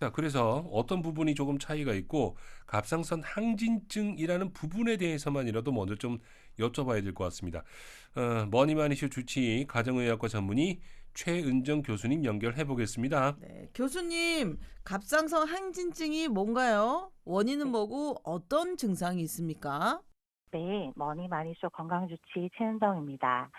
자, 그래서 어떤 부분이 조금 차이가 있고 갑상선 항진증이라는 부분에 대해서만이라도 먼저 좀 여쭤봐야 될 것 같습니다. 머니마니쇼 주치의 가정의학과 전문의 최은정 교수님 연결해 보겠습니다. 네, 교수님, 갑상선 항진증이 뭔가요? 원인은 네, 뭐고 어떤 증상이 있습니까? 네, 머니 마니쇼 건강주치 최은정입니다.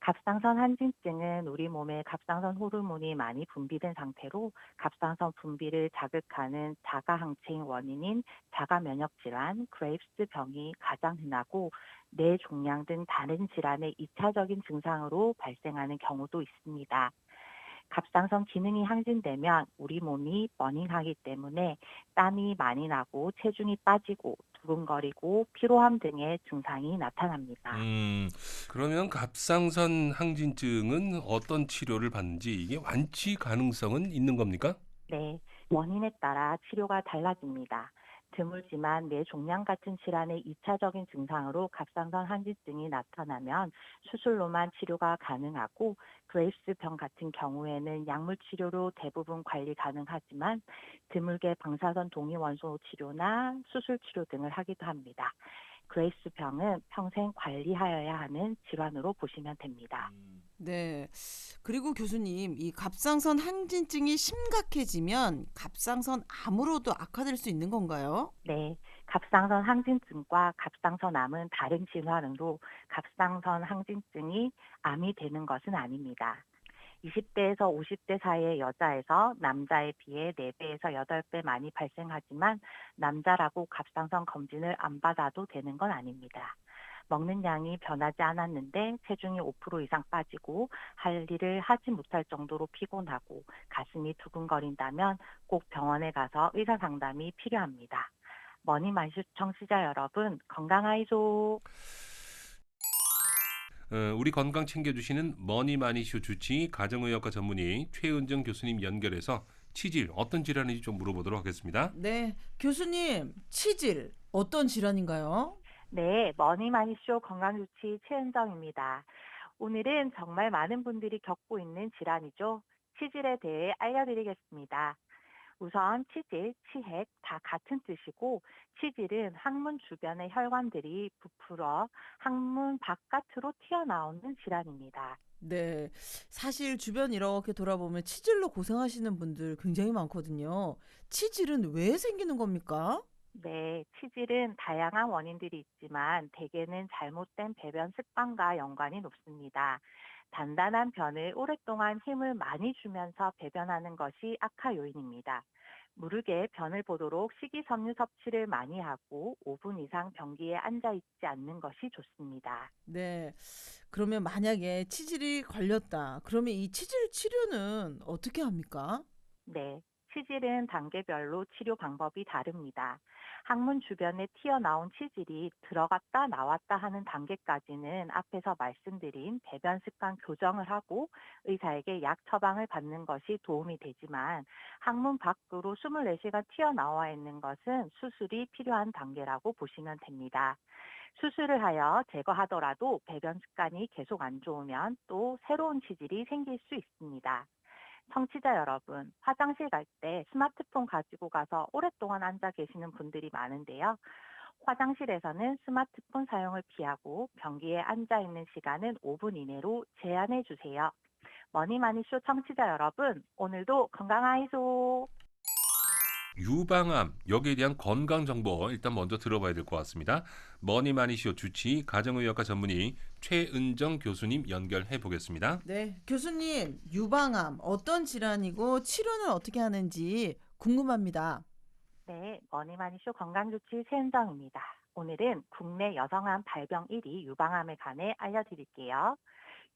갑상선 항진증은 우리 몸에 갑상선 호르몬이 많이 분비된 상태로 갑상선 분비를 자극하는 자가 항체인 원인인 자가 면역 질환, 그레이브스 병이 가장 흔하고 뇌 종양 등 다른 질환의 2차적인 증상으로 발생하는 경우도 있습니다. 갑상선 기능이 항진되면 우리 몸이 버닝하기 때문에 땀이 많이 나고 체중이 빠지고 두근거리고 피로함 등의 증상이 나타납니다. 그러면 갑상선 항진증은 어떤 치료를 받는지 이게 완치 가능성은 있는 겁니까? 네, 원인에 따라 치료가 달라집니다. 드물지만 뇌 종양 같은 질환의 2차적인 증상으로 갑상선 항진증이 나타나면 수술로만 치료가 가능하고 그레이브스 병 같은 경우에는 약물 치료로 대부분 관리 가능하지만 드물게 방사선 동위원소 치료나 수술 치료 등을 하기도 합니다. 그레이브스 병은 평생 관리하여야 하는 질환으로 보시면 됩니다. 네. 그리고 교수님, 이 갑상선 항진증이 심각해지면 갑상선 암으로도 악화될 수 있는 건가요? 네, 갑상선 항진증과 갑상선암은 다른 질환으로 갑상선 항진증이 암이 되는 것은 아닙니다. 20대에서 50대 사이의 여자에서 남자에 비해 4배에서 8배 많이 발생하지만 남자라고 갑상선 검진을 안 받아도 되는 건 아닙니다. 먹는 양이 변하지 않았는데 체중이 5% 이상 빠지고 할 일을 하지 못할 정도로 피곤하고 가슴이 두근거린다면 꼭 병원에 가서 의사 상담이 필요합니다. 머니만슈 청취자 여러분, 건강하이소. 우리 건강 챙겨주시는 머니마니쇼 주치의 가정의학과 전문의 최은정 교수님 연결해서 치질 어떤 질환인지 좀 물어보도록 하겠습니다. 네. 교수님, 치질 어떤 질환인가요? 네, 머니마니쇼 건강주치 최은정입니다. 오늘은 정말 많은 분들이 겪고 있는 질환이죠. 치질에 대해 알려드리겠습니다. 우선 치질, 치핵 다 같은 뜻이고 치질은 항문 주변의 혈관들이 부풀어 항문 바깥으로 튀어나오는 질환입니다. 네. 사실 주변 이렇게 돌아보면 치질로 고생하시는 분들 굉장히 많거든요. 치질은 왜 생기는 겁니까? 네, 치질은 다양한 원인들이 있지만 대개는 잘못된 배변 습관과 연관이 높습니다. 단단한 변을 오랫동안 힘을 많이 주면서 배변하는 것이 악화 요인입니다. 무르게 변을 보도록 식이섬유 섭취를 많이 하고 5분 이상 변기에 앉아 있지 않는 것이 좋습니다. 네. 그러면 만약에 치질이 걸렸다. 그러면 이 치질 치료는 어떻게 합니까? 네, 치질은 단계별로 치료 방법이 다릅니다. 항문 주변에 튀어나온 치질이 들어갔다 나왔다 하는 단계까지는 앞에서 말씀드린 배변 습관 교정을 하고 의사에게 약 처방을 받는 것이 도움이 되지만 항문 밖으로 24시간 튀어나와 있는 것은 수술이 필요한 단계라고 보시면 됩니다. 수술을 하여 제거하더라도 배변 습관이 계속 안 좋으면 또 새로운 치질이 생길 수 있습니다. 청취자 여러분, 화장실 갈 때 스마트폰 가지고 가서 오랫동안 앉아 계시는 분들이 많은데요. 화장실에서는 스마트폰 사용을 피하고 변기에 앉아 있는 시간은 5분 이내로 제한해 주세요. 머니마니쇼 청취자 여러분, 오늘도 건강하이소. 유방암 여기에 대한 건강 정보 일단 먼저 들어봐야 될 것 같습니다. 머니마니쇼 주치 가정의학과 전문의 최은정 교수님 연결해 보겠습니다. 네. 교수님, 유방암 어떤 질환이고 치료는 어떻게 하는지 궁금합니다. 네, 머니마니쇼 건강주치 최은정입니다. 오늘은 국내 여성암 발병 1위 유방암에 관해 알려드릴게요.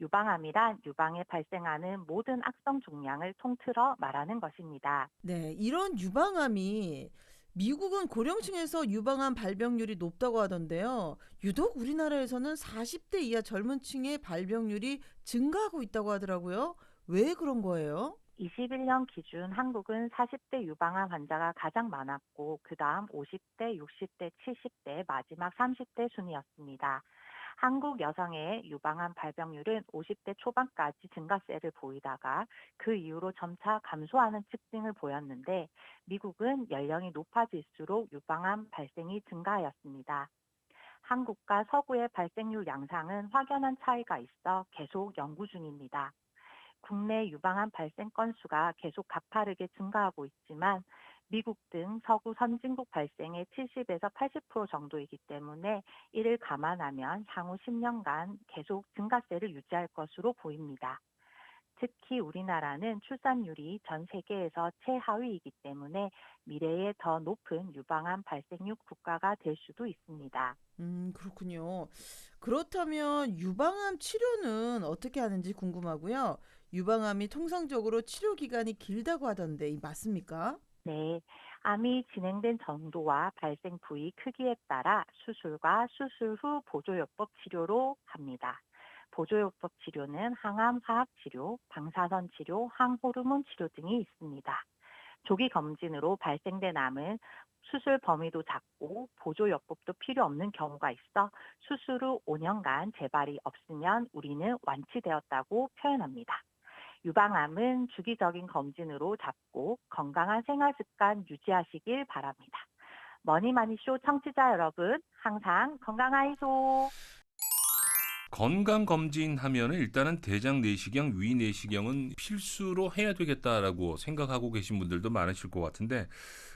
유방암이란 유방에 발생하는 모든 악성 종양을 통틀어 말하는 것입니다. 네. 이런 유방암이 미국은 고령층에서 유방암 발병률이 높다고 하던데요. 유독 우리나라에서는 40대 이하 젊은 층의 발병률이 증가하고 있다고 하더라고요. 왜 그런 거예요? 21년 기준 한국은 40대 유방암 환자가 가장 많았고, 그 다음 50대, 60대, 70대, 마지막 30대 순이었습니다. 한국 여성의 유방암 발병률은 50대 초반까지 증가세를 보이다가 그 이후로 점차 감소하는 특징을 보였는데 미국은 연령이 높아질수록 유방암 발생이 증가하였습니다. 한국과 서구의 발생률 양상은 확연한 차이가 있어 계속 연구 중입니다. 국내 유방암 발생 건수가 계속 가파르게 증가하고 있지만 미국 등 서구 선진국 발생의 70에서 80% 정도이기 때문에 이를 감안하면 향후 10년간 계속 증가세를 유지할 것으로 보입니다. 특히 우리나라는 출산율이 전 세계에서 최하위이기 때문에 미래에 더 높은 유방암 발생률 국가가 될 수도 있습니다. 그렇군요. 그렇다면 유방암 치료는 어떻게 하는지 궁금하고요. 유방암이 통상적으로 치료 기간이 길다고 하던데 이 맞습니까? 네, 암이 진행된 정도와 발생 부위 크기에 따라 수술과 수술 후 보조요법 치료로 합니다. 보조요법 치료는 항암 화학 치료, 방사선 치료, 항호르몬 치료 등이 있습니다. 조기 검진으로 발생된 암은 수술 범위도 작고 보조요법도 필요 없는 경우가 있어 수술 후 5년간 재발이 없으면 우리는 완치되었다고 표현합니다. 유방암은 주기적인 검진으로 잡고 건강한 생활 습관 유지하시길 바랍니다. 머니마니쇼 청취자 여러분, 항상 건강하이소. 건강검진 하면은 일단은 대장 내시경, 위 내시경은 필수로 해야 되겠다라고 생각하고 계신 분들도 많으실 것 같은데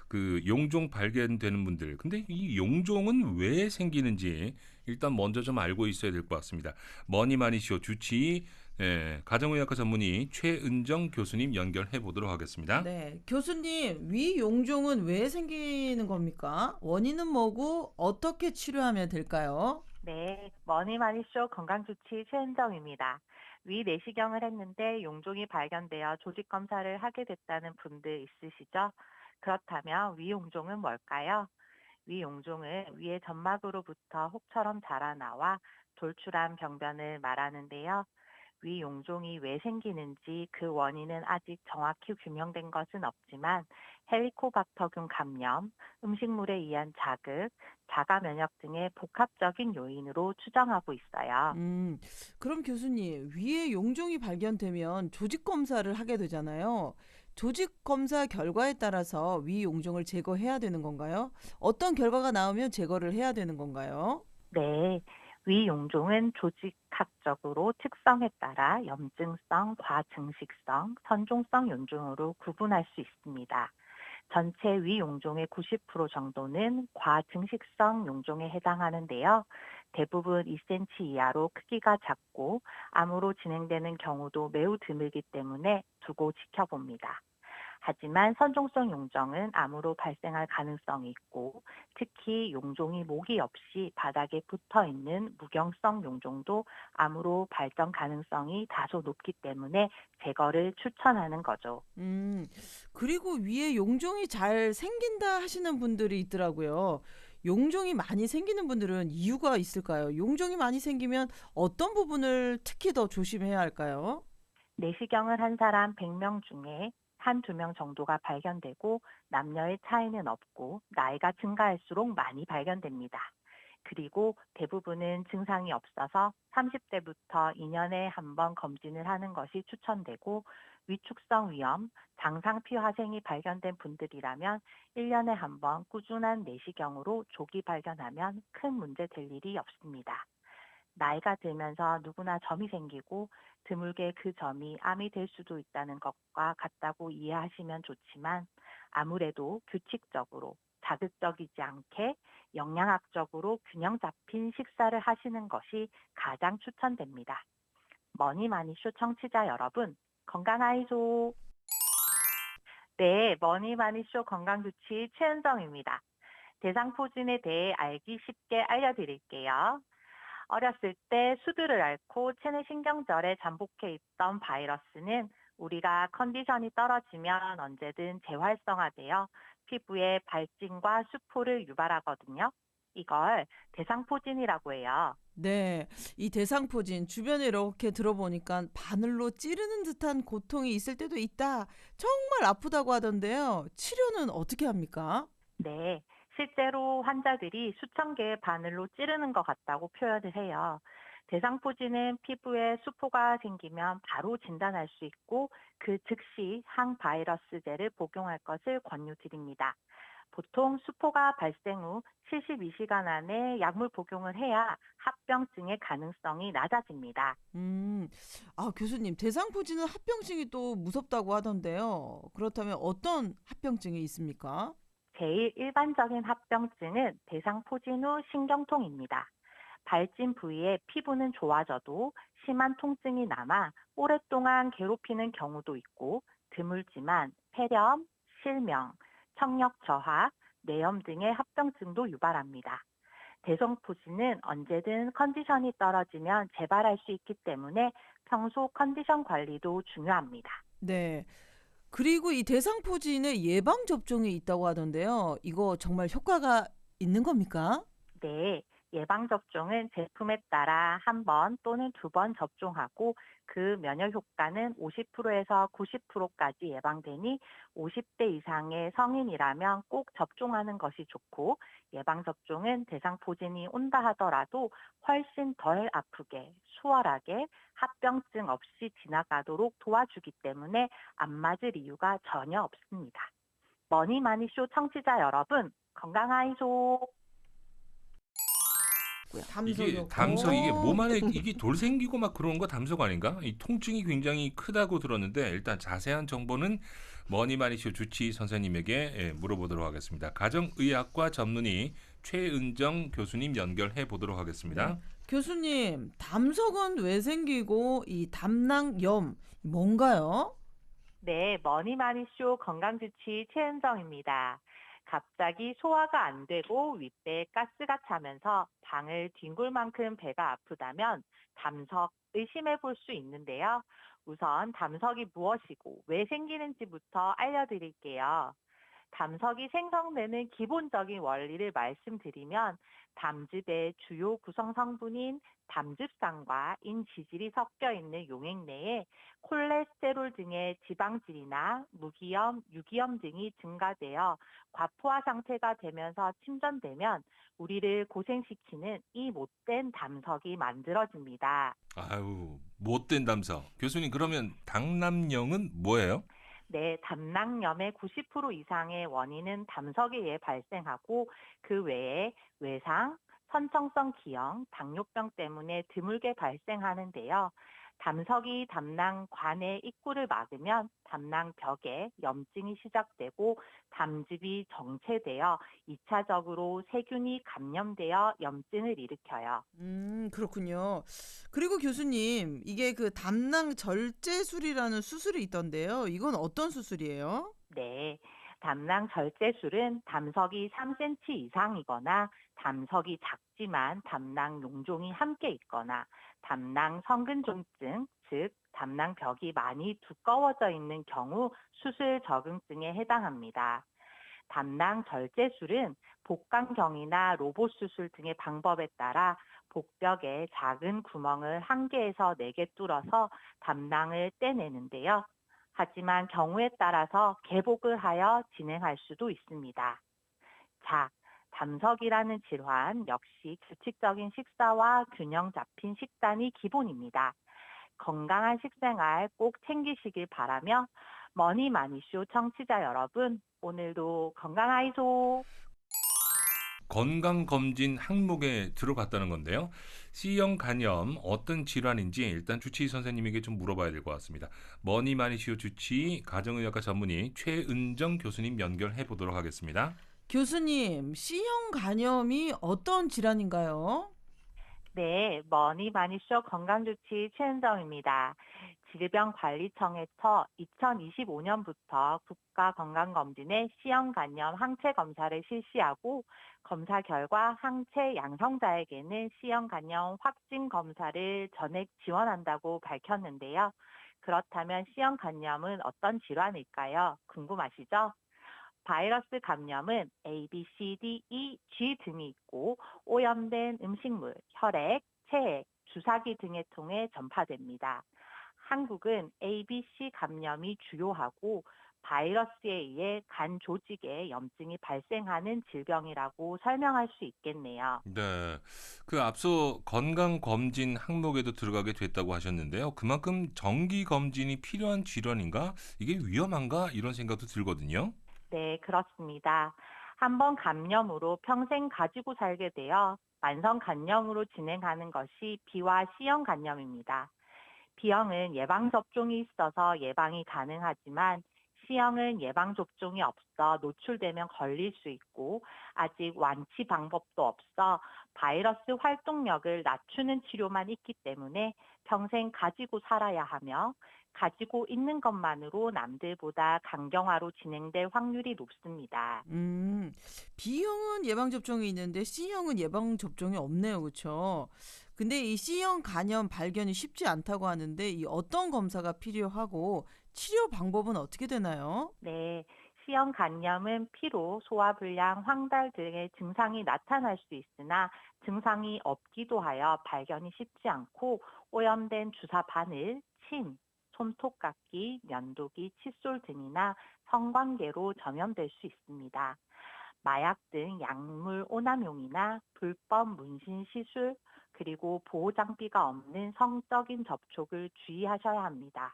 그 용종 발견되는 분들 근데 이 용종은 왜 생기는지 일단 먼저 좀 알고 있어야 될 것 같습니다. 머니마니쇼 주치의 가정의학과 전문의 최은정 교수님 연결해 보도록 하겠습니다. 네, 교수님, 위 용종은 왜 생기는 겁니까? 원인은 뭐고 어떻게 치료하면 될까요? 네, 머니마니쇼 건강주치 최은정입니다. 위 내시경을 했는데 용종이 발견되어 조직 검사를 하게 됐다는 분들 있으시죠? 그렇다면 위 용종은 뭘까요? 위 용종은 위의 점막으로부터 혹처럼 자라나와 돌출한 병변을 말하는데요. 위 용종이 왜 생기는지 그 원인은 아직 정확히 규명된 것은 없지만 헬리코박터균 감염, 음식물에 의한 자극, 자가 면역 등의 복합적인 요인으로 추정하고 있어요. 음, 그럼 교수님, 위에 용종이 발견되면 조직 검사를 하게 되잖아요. 조직 검사 결과에 따라서 위 용종을 제거해야 되는 건가요? 어떤 결과가 나오면 제거를 해야 되는 건가요? 네, 위 용종은 조직학적으로 특성에 따라 염증성, 과증식성, 선종성 용종으로 구분할 수 있습니다. 전체 위 용종의 90% 정도는 과증식성 용종에 해당하는데요. 대부분 2cm 이하로 크기가 작고 암으로 진행되는 경우도 매우 드물기 때문에 두고 지켜봅니다. 하지만 선종성 용종은 암으로 발생할 가능성이 있고 특히 용종이 모기 없이 바닥에 붙어 있는 무경성 용종도 암으로 발전 가능성이 다소 높기 때문에 제거를 추천하는 거죠. 음, 그리고 위에 용종이 잘 생긴다 하시는 분들이 있더라고요. 용종이 많이 생기는 분들은 이유가 있을까요? 용종이 많이 생기면 어떤 부분을 특히 더 조심해야 할까요? 내시경을 한 사람 100명 중에 한두 명 정도가 발견되고 남녀의 차이는 없고 나이가 증가할수록 많이 발견됩니다. 그리고 대부분은 증상이 없어서 30대부터 2년에 한 번 검진을 하는 것이 추천되고 위축성 위염, 장상피 화생이 발견된 분들이라면 1년에 한 번 꾸준한 내시경으로 조기 발견하면 큰 문제 될 일이 없습니다. 나이가 들면서 누구나 점이 생기고 드물게 그 점이 암이 될 수도 있다는 것과 같다고 이해하시면 좋지만 아무래도 규칙적으로 자극적이지 않게 영양학적으로 균형 잡힌 식사를 하시는 것이 가장 추천됩니다. 머니마니쇼 청취자 여러분, 건강하이소. 네, 머니마니쇼 건강주치 최은정입니다. 대상포진에 대해 알기 쉽게 알려드릴게요. 어렸을 때 수두를 앓고 체내 신경절에 잠복해 있던 바이러스는 우리가 컨디션이 떨어지면 언제든 재활성화되어 피부에 발진과 수포를 유발하거든요. 이걸 대상포진이라고 해요. 네, 이 대상포진 주변에 이렇게 들어보니까 바늘로 찌르는 듯한 고통이 있을 때도 있다. 정말 아프다고 하던데요. 치료는 어떻게 합니까? 네, 실제로 환자들이 수천 개의 바늘로 찌르는 것 같다고 표현을 해요. 대상포진은 피부에 수포가 생기면 바로 진단할 수 있고 그 즉시 항바이러스제를 복용할 것을 권유드립니다. 보통 수포가 발생 후 72시간 안에 약물 복용을 해야 합병증의 가능성이 낮아집니다. 음. 아, 교수님, 대상포진은 합병증이 또 무섭다고 하던데요. 그렇다면 어떤 합병증이 있습니까? 제일 일반적인 합병증은 대상포진 후 신경통입니다. 발진 부위의 피부는 좋아져도 심한 통증이 남아 오랫동안 괴롭히는 경우도 있고 드물지만 폐렴, 실명, 청력 저하, 뇌염 등의 합병증도 유발합니다. 대성포진은 언제든 컨디션이 떨어지면 재발할 수 있기 때문에 평소 컨디션 관리도 중요합니다. 네. 그리고 이 대상포진의 예방 접종이 있다고 하던데요. 이거 정말 효과가 있는 겁니까? 네, 예방접종은 제품에 따라 한 번 또는 두 번 접종하고 그 면역 효과는 50%에서 90%까지 예방되니 50대 이상의 성인이라면 꼭 접종하는 것이 좋고 예방접종은 대상포진이 온다 하더라도 훨씬 덜 아프게, 수월하게 합병증 없이 지나가도록 도와주기 때문에 안 맞을 이유가 전혀 없습니다. 머니마니쇼 청취자 여러분, 건강하이소. 이게 담소요. 담소 이게 몸 안에 오. 이게 돌 생기고 막 그러는 거 담소가 아닌가? 이 통증이 굉장히 크다고 들었는데 일단 자세한 정보는 머니마니쇼 주치 선생님에게 물어보도록 하겠습니다. 가정의학과 전문의 최은정 교수님 연결해 보도록 하겠습니다. 네. 교수님, 담석은 왜 생기고 이 담낭염 뭔가요? 네, 머니마니쇼 건강주치 최은정입니다. 갑자기 소화가 안 되고 윗배에 가스가 차면서 방을 뒹굴 만큼 배가 아프다면 담석 의심해 볼 수 있는데요. 우선 담석이 무엇이고 왜 생기는지부터 알려드릴게요. 담석이 생성되는 기본적인 원리를 말씀드리면 담즙의 주요 구성 성분인 담즙산과 인지질이 섞여 있는 용액 내에 콜레스테롤 등의 지방질이나 무기염, 유기염 등이 증가되어 과포화 상태가 되면서 침전되면 우리를 고생시키는 이 못된 담석이 만들어집니다. 아유, 못된 담석. 교수님 그러면 당남령은 뭐예요? 네, 담낭염의 90% 이상의 원인은 담석에 의해 발생하고 그 외에 외상, 선천성 기형, 당뇨병 때문에 드물게 발생하는데요. 담석이 담낭관의 입구를 막으면 담낭벽에 염증이 시작되고 담즙이 정체되어 2차적으로 세균이 감염되어 염증을 일으켜요. 그렇군요. 그리고 교수님, 이게 그 담낭 절제술이라는 수술이 있던데요. 이건 어떤 수술이에요? 네, 담낭 절제술은 담석이 3cm 이상이거나 담석이 작지만 담낭 용종이 함께 있거나 담낭 성근종증, 즉 담낭벽이 많이 두꺼워져 있는 경우 수술 적응증에 해당합니다. 담낭 절제술은 복강경이나 로봇 수술 등의 방법에 따라 복벽에 작은 구멍을 1개에서 4개 뚫어서 담낭을 떼내는데요. 하지만 경우에 따라서 개복을 하여 진행할 수도 있습니다. 자, 담석이라는 질환 역시 규칙적인 식사와 균형 잡힌 식단이 기본입니다. 건강한 식생활 꼭 챙기시길 바라며 머니마니쇼 청취자 여러분, 오늘도 건강하이소. 건강검진 항목에 들어갔다는 건데요. C형 간염 어떤 질환인지 일단 주치의 선생님에게 좀 물어봐야 될 것 같습니다. 머니마니쇼 주치의 가정의학과 전문의 최은정 교수님 연결해 보도록 하겠습니다. 교수님, C형 간염이 어떤 질환인가요? 네, 머니마니쇼 건강주치 최은정입니다. 질병관리청에서 2025년부터 국가건강검진의 C형 간염 항체 검사를 실시하고 검사 결과 항체 양성자에게는 C형 간염 확진 검사를 전액 지원한다고 밝혔는데요. 그렇다면 C형 간염은 어떤 질환일까요? 궁금하시죠? 바이러스 감염은 A, B, C, D, E, G 등이 있고 오염된 음식물, 혈액, 체액, 주사기 등을 통해 전파됩니다. 한국은 A, B, C 감염이 주요하고 바이러스에 의해 간 조직에 염증이 발생하는 질병이라고 설명할 수 있겠네요. 네. 그 앞서 건강검진 항목에도 들어가게 됐다고 하셨는데요. 그만큼 정기검진이 필요한 질환인가? 이게 위험한가? 이런 생각도 들거든요. 네, 그렇습니다. 한번 감염으로 평생 가지고 살게 되어 만성 간염으로 진행하는 것이 비와 C형 간염입니다. B형은 예방접종이 있어서 예방이 가능하지만 C형은 예방접종이 없어 노출되면 걸릴 수 있고 아직 완치 방법도 없어 바이러스 활동력을 낮추는 치료만 있기 때문에 평생 가지고 살아야 하며 가지고 있는 것만으로 남들보다 강경화로 진행될 확률이 높습니다. 음, B형은 예방접종이 있는데 C형은 예방접종이 없네요. 그쵸? 근데 이 C형 간염 발견이 쉽지 않다고 하는데 이 어떤 검사가 필요하고 치료 방법은 어떻게 되나요? 네, C형 간염은 피로, 소화불량, 황달 등의 증상이 나타날 수 있으나 증상이 없기도 하여 발견이 쉽지 않고 오염된 주사 바늘, 침, 손톱깎이, 면도기, 칫솔 등이나 성관계로 전염될 수 있습니다. 마약 등 약물 오남용이나 불법 문신 시술, 그리고 보호 장비가 없는 성적인 접촉을 주의하셔야 합니다.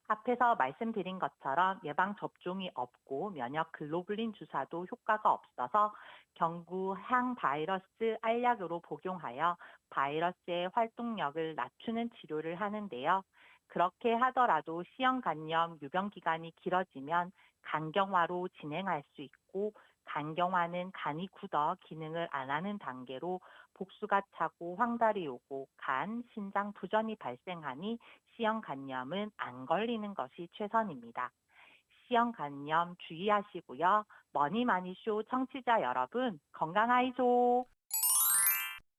앞에서 말씀드린 것처럼 예방 접종이 없고 면역 글로불린 주사도 효과가 없어서 경구 항바이러스 알약으로 복용하여 바이러스의 활동력을 낮추는 치료를 하는데요. 그렇게 하더라도 C형 간염 유병 기간이 길어지면 간경화로 진행할 수 있고 간경화는 간이 굳어 기능을 안 하는 단계로 복수가 차고 황달이 오고 간, 신장 부전이 발생하니 C형 간염은 안 걸리는 것이 최선입니다. C형 간염 주의하시고요. 머니마니쇼 청취자 여러분, 건강하이소.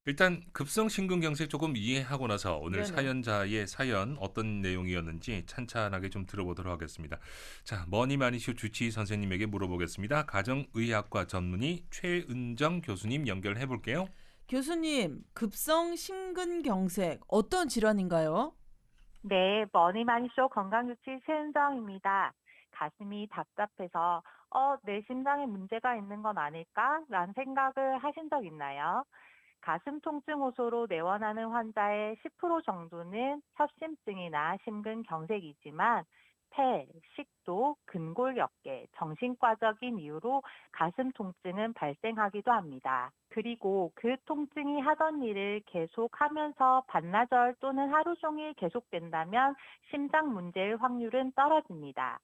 일단 급성 심근경색 조금 이해하고 나서 오늘 네네. 사연자의 사연 어떤 내용이었는지 찬찬하게 좀 들어보도록 하겠습니다. 자, 머니마니쇼 주치의 선생님에게 물어보겠습니다. 가정의학과 전문의 최은정 교수님 연결해 볼게요. 교수님, 급성 심근경색 어떤 질환인가요? 네, 머니마니쇼 건강유치 최은정입니다. 가슴이 답답해서 내 심장에 문제가 있는 건 아닐까? 라는 생각을 하신 적 있나요? 가슴 통증 호소로 내원하는 환자의 10% 정도는 협심증이나 심근경색이지만 폐, 식도, 근골격계, 정신과적인 이유로 가슴 통증은 발생하기도 합니다. 그리고 그 통증이 하던 일을 계속하면서 반나절 또는 하루 종일 계속된다면 심장 문제일 확률은 떨어집니다.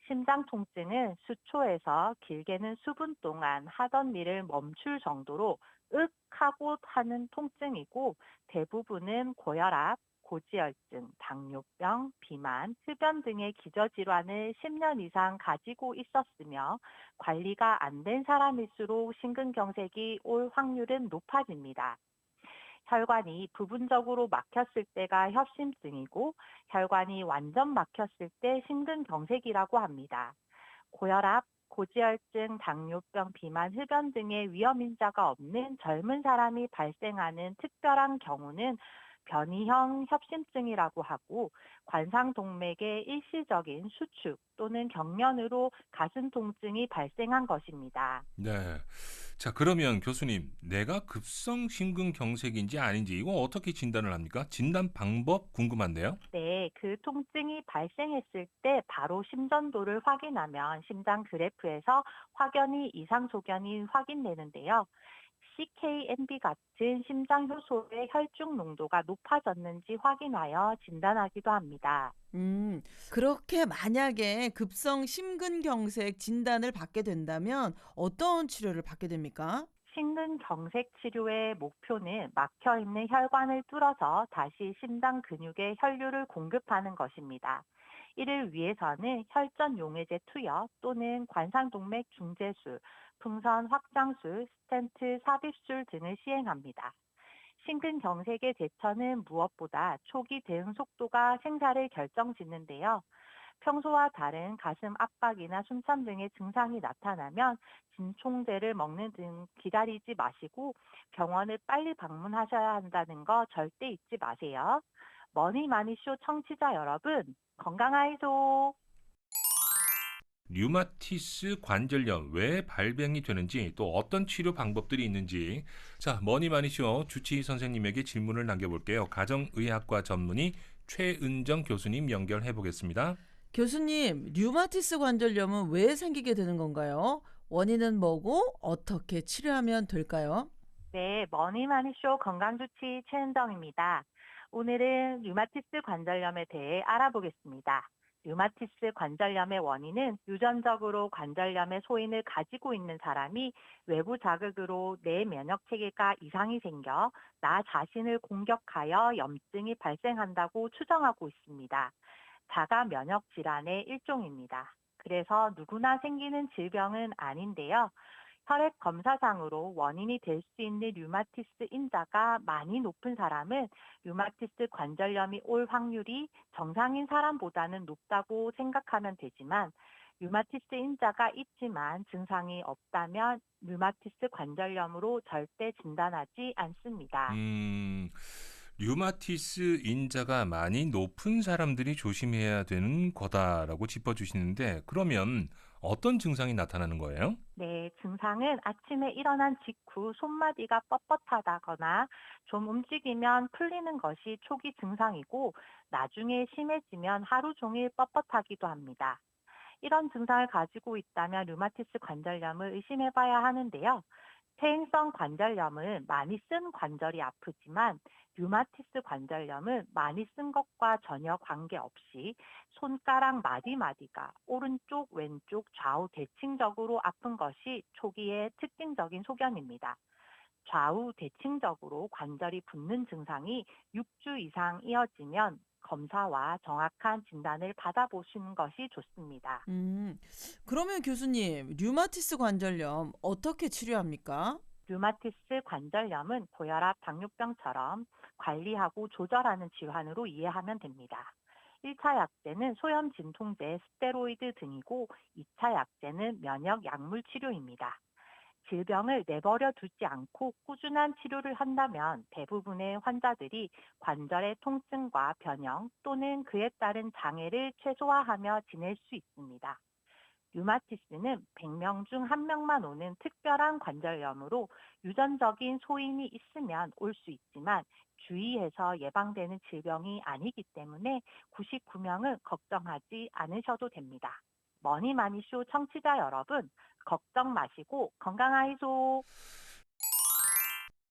심장 통증은 수초에서 길게는 수분 동안 하던 일을 멈출 정도로 윽 하고 하는 통증이고 대부분은 고혈압, 고지혈증, 당뇨병, 비만, 흡연 등의 기저질환을 10년 이상 가지고 있었으며 관리가 안 된 사람일수록 심근경색이 올 확률은 높아집니다. 혈관이 부분적으로 막혔을 때가 협심증이고 혈관이 완전 막혔을 때 심근경색이라고 합니다. 고혈압, 고지혈증, 당뇨병, 비만, 흡연 등의 위험인자가 없는 젊은 사람이 발생하는 특별한 경우는 변이형 협심증이라고 하고 관상동맥의 일시적인 수축 또는 경련으로 가슴 통증이 발생한 것입니다. 네. 자, 그러면 교수님, 내가 급성 심근경색인지 아닌지 이거 어떻게 진단을 합니까? 진단 방법 궁금한데요. 네, 그 통증이 발생했을 때 바로 심전도를 확인하면 심장 그래프에서 확연히 이상 소견이 확인되는데요. CKNB 같은 심장 효소의 혈중 농도가 높아졌는지 확인하여 진단하기도 합니다. 음, 그렇게 만약에 급성 심근경색 진단을 받게 된다면 어떤 치료를 받게 됩니까? 심근경색 치료의 목표는 막혀 있는 혈관을 뚫어서 다시 심장 근육에 혈류를 공급하는 것입니다. 이를 위해서는 혈전 용해제 투여 또는 관상동맥 중재술, 풍선 확장술, 스텐트 삽입술 등을 시행합니다. 심근경색의 대처는 무엇보다 초기 대응 속도가 생사를 결정짓는데요. 평소와 다른 가슴 압박이나 숨참 등의 증상이 나타나면 진통제를 먹는 등 기다리지 마시고 병원을 빨리 방문하셔야 한다는 거 절대 잊지 마세요. 머니마니쇼 청취자 여러분, 건강하이소. 류마티스 관절염 왜 발병이 되는지 또 어떤 치료 방법들이 있는지 자 머니 많이 쇼 주치의 선생님에게 질문을 남겨볼게요. 가정의학과 전문의 최은정 교수님 연결해 보겠습니다. 교수님, 류마티스 관절염은 왜 생기게 되는 건가요? 원인은 뭐고 어떻게 치료하면 될까요? 네, 머니마니쇼 건강주치 최은정입니다. 오늘은 류마티스 관절염에 대해 알아보겠습니다. 류마티스 관절염의 원인은 유전적으로 관절염의 소인을 가지고 있는 사람이 외부 자극으로 내 면역 체계가 이상이 생겨 나 자신을 공격하여 염증이 발생한다고 추정하고 있습니다. 자가 면역 질환의 일종입니다. 그래서 누구나 생기는 질병은 아닌데요. 혈액 검사상으로 원인이 될 수 있는 류마티스 인자가 많이 높은 사람은 류마티스 관절염이 올 확률이 정상인 사람보다는 높다고 생각하면 되지만 류마티스 인자가 있지만 증상이 없다면 류마티스 관절염으로 절대 진단하지 않습니다. 음, 류마티스 인자가 많이 높은 사람들이 조심해야 되는 거다라고 짚어주시는데 그러면 어떤 증상이 나타나는 거예요? 네, 증상은 아침에 일어난 직후 손마디가 뻣뻣하다거나 좀 움직이면 풀리는 것이 초기 증상이고 나중에 심해지면 하루 종일 뻣뻣하기도 합니다. 이런 증상을 가지고 있다면 류마티스 관절염을 의심해 봐야 하는데요. 퇴행성 관절염은 많이 쓴 관절이 아프지만 류마티스 관절염은 많이 쓴 것과 전혀 관계없이 손가락 마디마디가 오른쪽, 왼쪽, 좌우 대칭적으로 아픈 것이 초기의 특징적인 소견입니다. 좌우 대칭적으로 관절이 붓는 증상이 6주 이상 이어지면 검사와 정확한 진단을 받아보시는 것이 좋습니다. 음, 그러면 교수님, 류마티스 관절염 어떻게 치료합니까? 류마티스 관절염은 고혈압, 당뇨병처럼 관리하고 조절하는 질환으로 이해하면 됩니다. 1차 약제는 소염 진통제, 스테로이드 등이고 2차 약제는 면역 약물 치료입니다. 질병을 내버려 두지 않고 꾸준한 치료를 한다면 대부분의 환자들이 관절의 통증과 변형 또는 그에 따른 장애를 최소화하며 지낼 수 있습니다. 류마티스는 100명 중 1명만 오는 특별한 관절염으로 유전적인 소인이 있으면 올 수 있지만 주의해서 예방되는 질병이 아니기 때문에 99명은 걱정하지 않으셔도 됩니다. 머니마니쇼 청취자 여러분, 걱정 마시고 건강하이소.